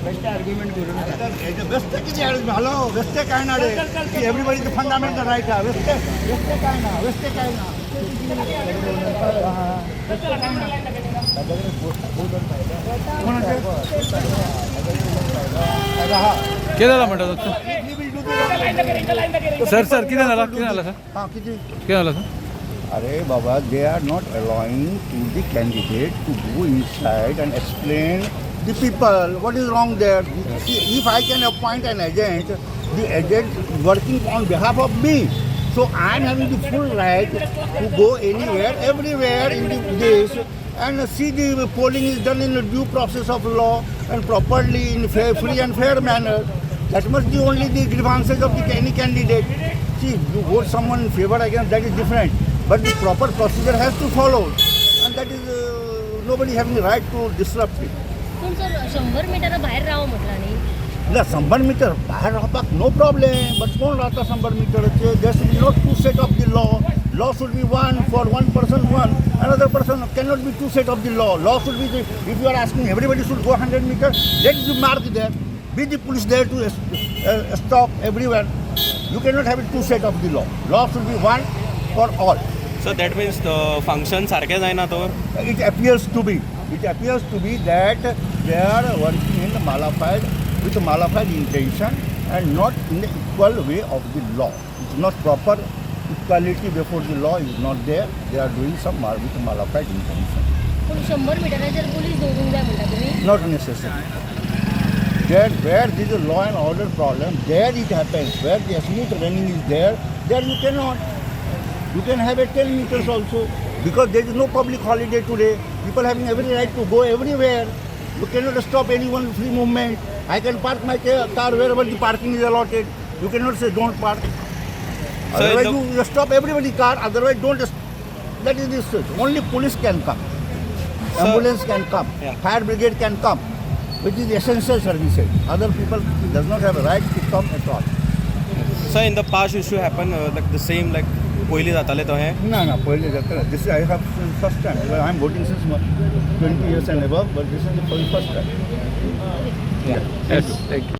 Best argument करून व्यस्त किती हॅलो व्यस्त काय ना रे एव्हरीबडी फंडामेंटल राईट आहे व्यस्त काय ना व्यस्त काय ना किती झाला म्हणतात सर सर किती झाला सर हां किती किती झाला सर अरे बाबा they are not allowing to the candidate to go inside and explain the people what is wrong there. See, if I can appoint an agent, the agent working on behalf of me. So I am having the full right to go anywhere, everywhere in this and see the polling is done in a due process of law and properly in free and fair manner. That must be only the grievances of any candidate. See, you vote someone in favor against, that is different. But the proper procedure has to follow. And that is, nobody having the right to disrupt it. पण sir 100 metre बाहेर राहावं म्हटलं नाही 100 metre बाहेर राहतात no problem but कोण राहतं 100 मीटरचे there should be not to set off the law should be one for one person one another person can not be to set off the law should be if you are asking everybody should go 100 metre let you mark there be the police there to stop everywhere you can not have it to set off the law should be one for all so that means function सारकें जायना तो It appears to be that they are working in malified with malified intention and not in the equal way of the law. It's not proper equality before the law is not there. They are doing some with malified intention. पण 100 metre जर police दौडून द्या म्हणता तुम्ही Not necessary. Where there is a law and order problem, there it happens. Where the smooth running is there you cannot. You can have a 10 meters also because there is no public holiday today. People having every right to go everywhere. You cannot stop anyone free movement. I can park my car wherever the parking is allotted. You cannot say don't park. Otherwise you stop everybody's car. Otherwise don't. That is this. Only police can come. Ambulance can come. Yeah. Fire brigade can come. Which is essential services. Other people does not have a right to come at all. So in the past issue happen like the same like पयलीं जातालें तो हें No, पहिले जाता this I have first time. Well, I am voting since 20 years and above, but this is the first time. Yes, thank you.